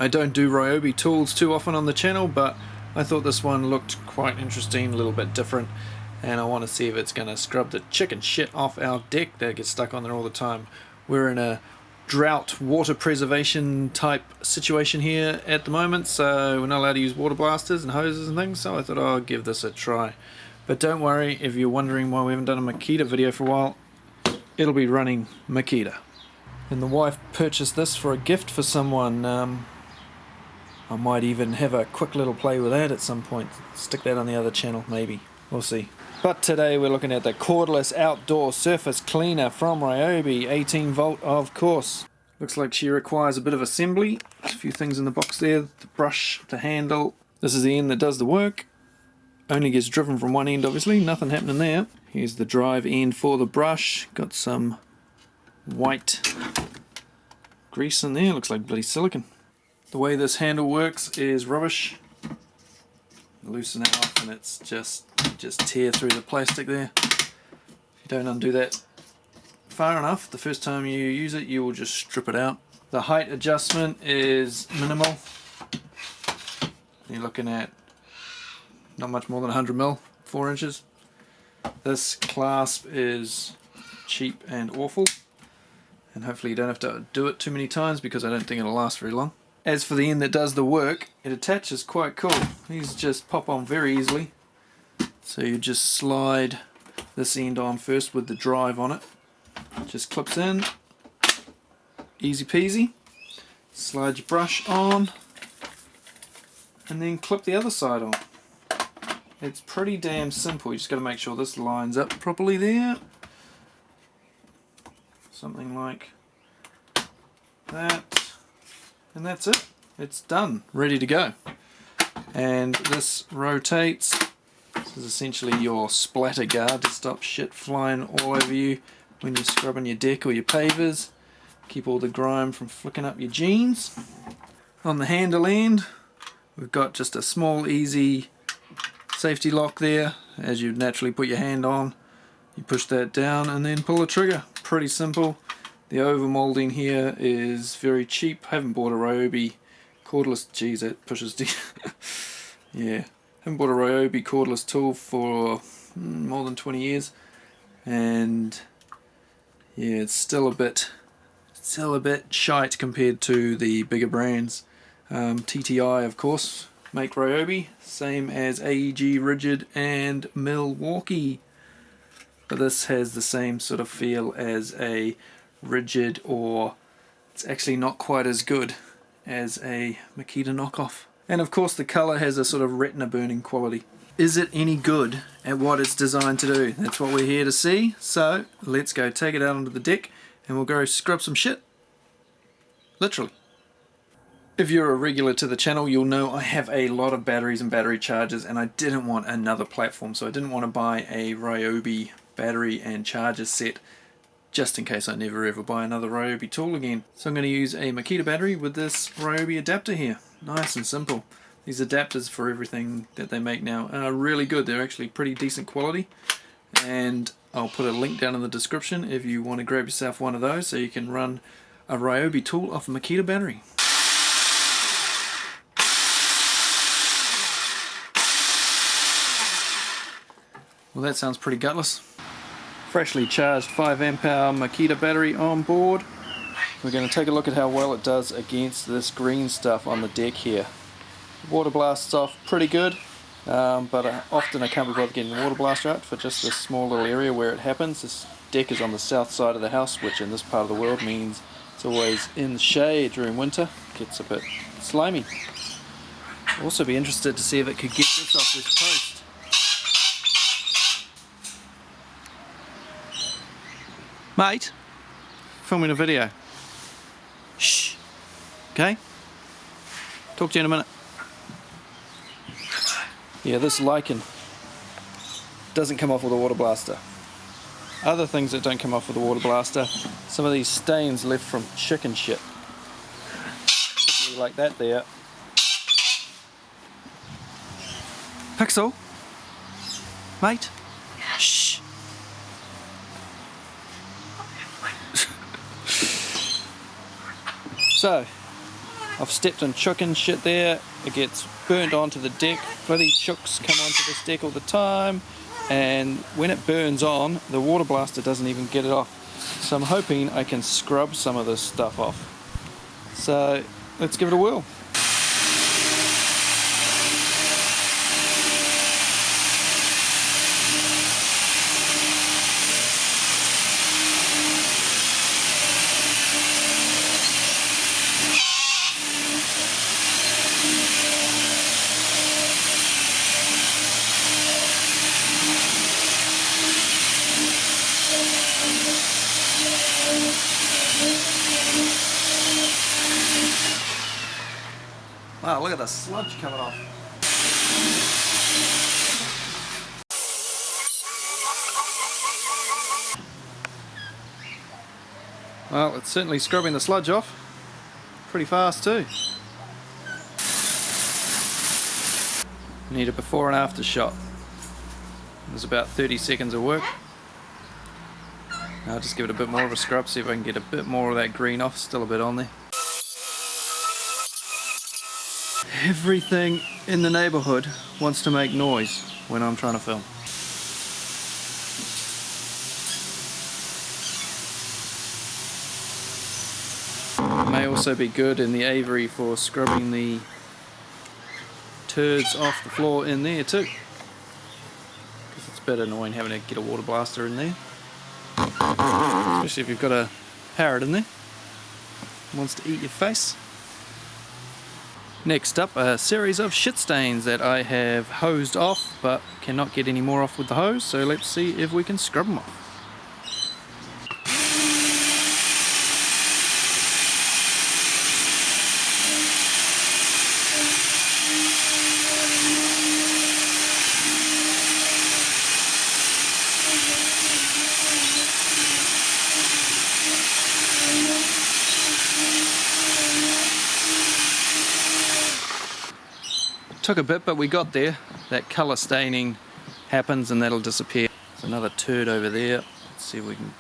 I don't do Ryobi tools too often on the channel, but I thought this one looked quite interesting, a little bit different, and I want to see if it's going to scrub the chicken shit off our deck that gets stuck on there all the time. We're in a drought water preservation type situation here at the moment, so we're not allowed to use water blasters and hoses and things, so I thought I'll give this a try. But don't worry, if you're wondering why we haven't done a Makita video for a while, it'll be running Makita. And the wife purchased this for a gift for someone. I might even have a quick little play with that at some point. Stick that on the other channel, maybe. We'll see. But today we're looking at the cordless outdoor surface cleaner from Ryobi, 18V of course. Looks like she requires a bit of assembly. There's a few things in the box there, the brush, the handle. This is the end that does the work. Only gets driven from one end obviously, nothing happening there. Here's the drive end for the brush. Got some white grease in there, looks like bloody silicone. The way this handle works is rubbish. Loosen it off and it's just tear through the plastic there. If you don't undo that far enough, the first time you use it you will just strip it out. The height adjustment is minimal. You're looking at not much more than 100mm, 4 inches. This clasp is cheap and awful, and hopefully you don't have to do it too many times because I don't think it'll last very long. As for the end that does the work, it attaches quite cool. These just pop on very easily. So you just slide this end on first with the drive on it. Just clips in. Easy peasy. Slide your brush on. And then clip the other side on. It's pretty damn simple. You just got to make sure this lines up properly there. Something like that. And that's it. It's done. Ready to go. And this rotates. This is essentially your splatter guard to stop shit flying all over you when you're scrubbing your deck or your pavers. Keep all the grime from flicking up your jeans. On the handle end, we've got just a small, easy safety lock there. As you naturally put your hand on, you push that down and then pull the trigger. Pretty simple. The over molding here is very cheap. I haven't bought a Ryobi cordless. Geez, that pushes deep. Yeah, haven't bought a Ryobi cordless tool for more than 20 years, and yeah, it's still a bit shite compared to the bigger brands. TTI, of course, make Ryobi, same as AEG, Rigid, and Milwaukee. But this has the same sort of feel as a Rigid, or it's actually not quite as good as a Makita knockoff. And of course the colour has a sort of retina burning quality. Is it any good at what it's designed to do? That's what we're here to see. So let's go take it out onto the deck and we'll go scrub some shit. Literally. If you're a regular to the channel, you'll know I have a lot of batteries and battery chargers, and I didn't want another platform, so I didn't want to buy a Ryobi battery and charger set just in case I never ever buy another Ryobi tool again. So I'm going to use a Makita battery with this Ryobi adapter here. Nice and simple. These adapters for everything that they make now are really good. They're actually pretty decent quality, and I'll put a link down in the description if you want to grab yourself one of those so you can run a Ryobi tool off a Makita battery. Well, that sounds pretty gutless. Freshly charged 5 Ah Makita battery on board. We're going to take a look at how well it does against this green stuff on the deck here. Water blasts off pretty good, but often I can't be bothered getting the water blaster out for just this small little area where it happens. This deck is on the south side of the house, which in this part of the world means it's always in the shade during winter. It gets a bit slimy. Also be interested to see if it could get this off this post. Mate, filming a video. Shh. Okay? Talk to you in a minute. Yeah, this lichen doesn't come off with a water blaster. Other things that don't come off with a water blaster, some of these stains left from chicken shit. Particularly like that there. Pixel? Mate? Shh. So, I've stepped in chook and shit there. It gets burnt onto the deck. Bloody chooks come onto this deck all the time, and when it burns on, the water blaster doesn't even get it off. So I'm hoping I can scrub some of this stuff off. So let's give it a whirl. Wow, look at the sludge coming off. Well, it's certainly scrubbing the sludge off. Pretty fast too. Need a before and after shot. There's about 30 seconds of work. I'll just give it a bit more of a scrub, see if I can get a bit more of that green off. Still a bit on there. Everything in the neighbourhood wants to make noise when I'm trying to film. It may also be good in the aviary for scrubbing the turds off the floor in there too, because it's a bit annoying having to get a water blaster in there, especially if you've got a parrot in there who wants to eat your face. Next up, a series of shit stains that I have hosed off but cannot get any more off with the hose, so let's see if we can scrub them off. Took a bit, but we got there. That colour staining happens and that'll disappear. There's another turd over there. Let's see if we can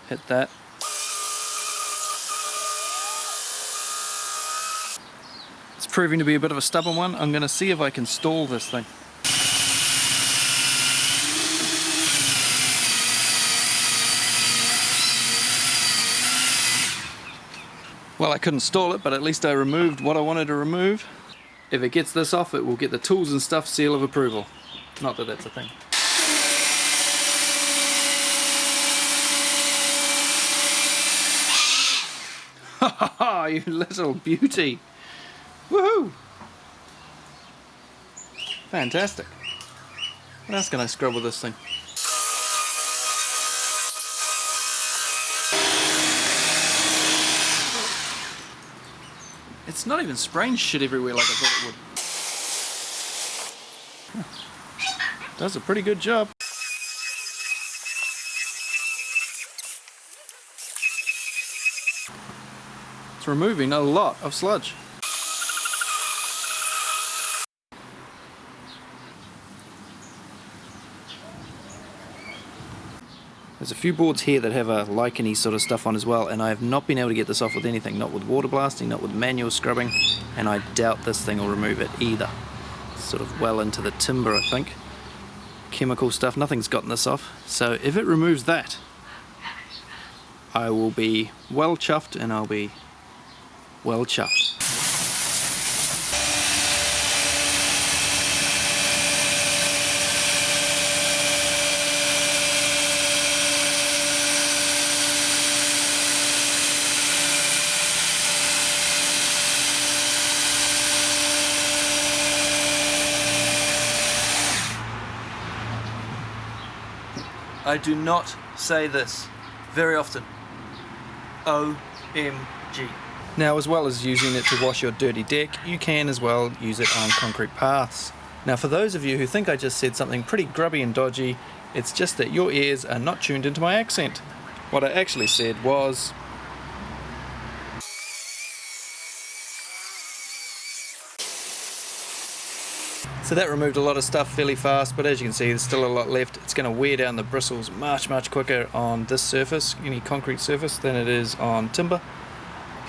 hit that. It's proving to be a bit of a stubborn one. I'm going to see if I can stall this thing. Well, I couldn't stall it, but at least I removed what I wanted to remove. If it gets this off, it will get the tools and stuff seal of approval. Not that that's a thing. Ha ha ha, you little beauty. Woohoo! Fantastic. What else can I scrub with this thing? It's not even spraying shit everywhere like I thought it would. Huh. Does a pretty good job. It's removing a lot of sludge. There's a few boards here that have a lichen-y sort of stuff on as well, and I have not been able to get this off with anything, not with water blasting, not with manual scrubbing, and I doubt this thing will remove it either. It's sort of well into the timber, I think. Chemical stuff, nothing's gotten this off. So if it removes that, I will be well chuffed, and I'll be well chuffed. I do not say this very often. OMG. Now, as well as using it to wash your dirty deck, you can as well use it on concrete paths. Now, for those of you who think I just said something pretty grubby and dodgy, it's just that your ears are not tuned into my accent. What I actually said was... So that removed a lot of stuff fairly fast, but as you can see there's still a lot left. It's going to wear down the bristles much quicker on this surface, any concrete surface, than it is on timber.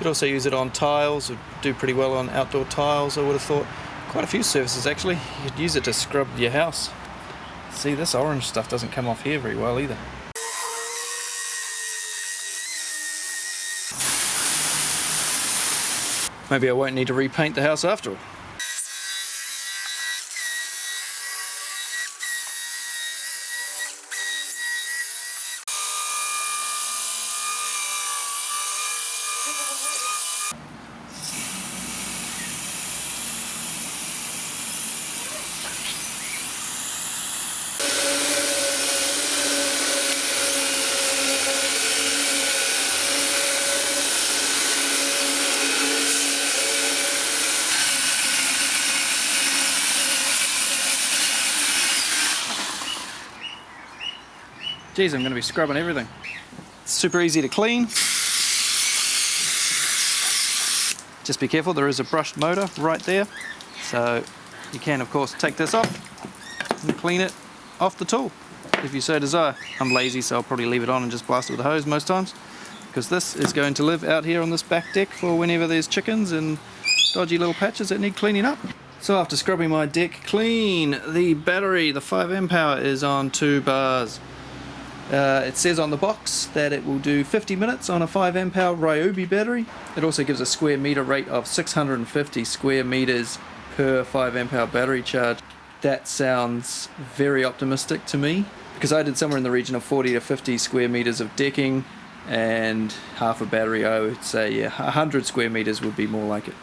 could also use it on tiles, it would do pretty well on outdoor tiles, I would have thought. Quite a few surfaces actually. You could use it to scrub your house. See, this orange stuff doesn't come off here very well either. Maybe I won't need to repaint the house after all. Geez, I'm going to be scrubbing everything. It's super easy to clean. Just be careful, there is a brushed motor right there. So you can of course take this off and clean it off the tool if you so desire. I'm lazy, so I'll probably leave it on and just blast it with a hose most times, because this is going to live out here on this back deck for whenever there's chickens and dodgy little patches that need cleaning up. So after scrubbing my deck clean, the battery, the 5 amp hour, is on 2 bars. It says on the box that it will do 50 minutes on a 5 amp hour Ryobi battery. It also gives a square meter rate of 650 square meters per 5 amp hour battery charge. That sounds very optimistic to me, because I did somewhere in the region of 40 to 50 square meters of decking and half a battery. I would say, yeah, 100 square meters would be more like it.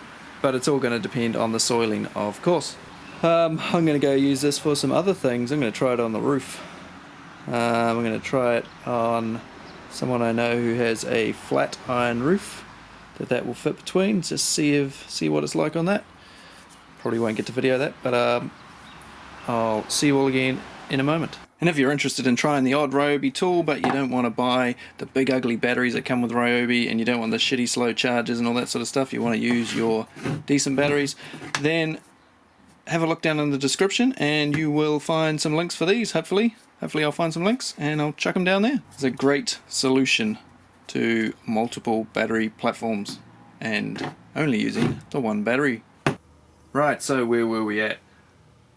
But it's all going to depend on the soiling, of course. I'm going to go use this for some other things. I'm going to try it on the roof. I'm going to try it on someone I know who has a flat iron roof that will fit between. Just see what it's like on that. Probably won't get to video that, but I'll see you all again in a moment. And if you're interested in trying the odd Ryobi tool, but you don't want to buy the big ugly batteries that come with Ryobi, and you don't want the shitty slow charges and all that sort of stuff, you want to use your decent batteries, then have a look down in the description and you will find some links for these, hopefully. Hopefully I'll find some links and I'll chuck them down there. It's a great solution to multiple battery platforms and only using the one battery. Right, so where were we at?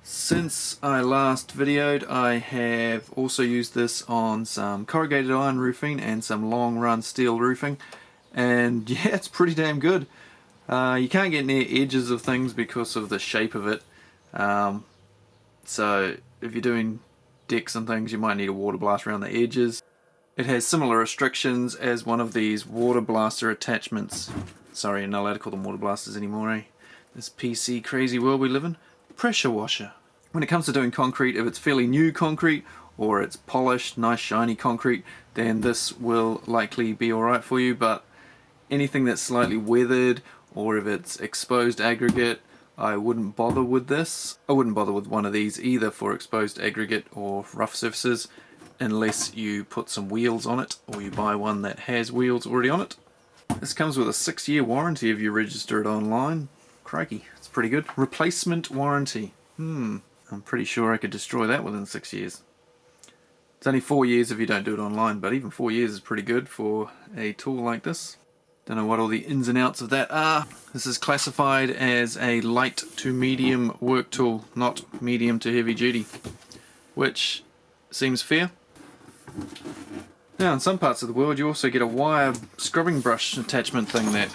Since I last videoed, I have also used this on some corrugated iron roofing and some long run steel roofing, and yeah, it's pretty damn good. You can't get near edges of things because of the shape of it, so if you're doing decks and things, you might need a water blast around the edges. It has similar restrictions as one of these water blaster attachments. Sorry, I'm not allowed to call them water blasters anymore, eh? This PC crazy world we live in. Pressure washer. When it comes to doing concrete, if it's fairly new concrete or it's polished, nice shiny concrete, then this will likely be alright for you, but anything that's slightly weathered or if it's exposed aggregate, I wouldn't bother with this. I wouldn't bother with one of these either for exposed aggregate or rough surfaces unless you put some wheels on it or you buy one that has wheels already on it. This comes with a 6-year warranty if you register it online. Crikey, it's pretty good. Replacement warranty. I'm pretty sure I could destroy that within 6 years. It's only 4 years if you don't do it online, but even 4 years is pretty good for a tool like this. Don't know what all the ins and outs of that are. This is classified as a light to medium work tool, not medium to heavy duty, which seems fair. Now in some parts of the world you also get a wire scrubbing brush attachment thing that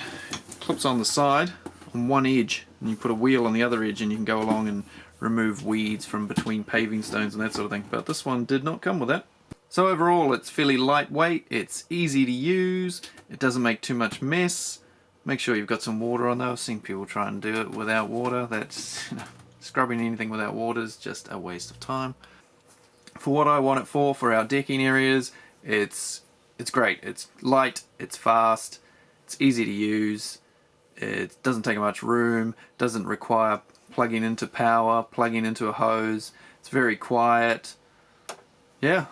clips on the side on one edge, and you put a wheel on the other edge and you can go along and remove weeds from between paving stones and that sort of thing, but this one did not come with that. So overall it's fairly lightweight, it's easy to use, it doesn't make too much mess. Make sure you've got some water on though. I've seen people try and do it without water. That's, scrubbing anything without water is just a waste of time. For what I want it for our decking areas, it's great. It's light, it's fast, it's easy to use, it doesn't take much room, doesn't require plugging into power, plugging into a hose, it's very quiet. Yeah.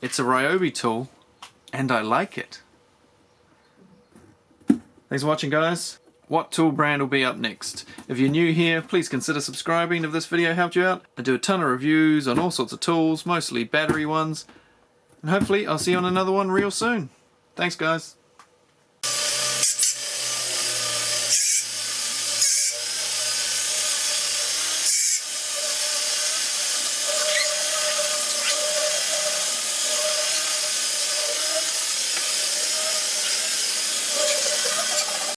It's a Ryobi tool, and I like it. Thanks for watching, guys. What tool brand will be up next? If you're new here, please consider subscribing if this video helped you out. I do a ton of reviews on all sorts of tools, mostly battery ones. And hopefully I'll see you on another one real soon. Thanks, guys.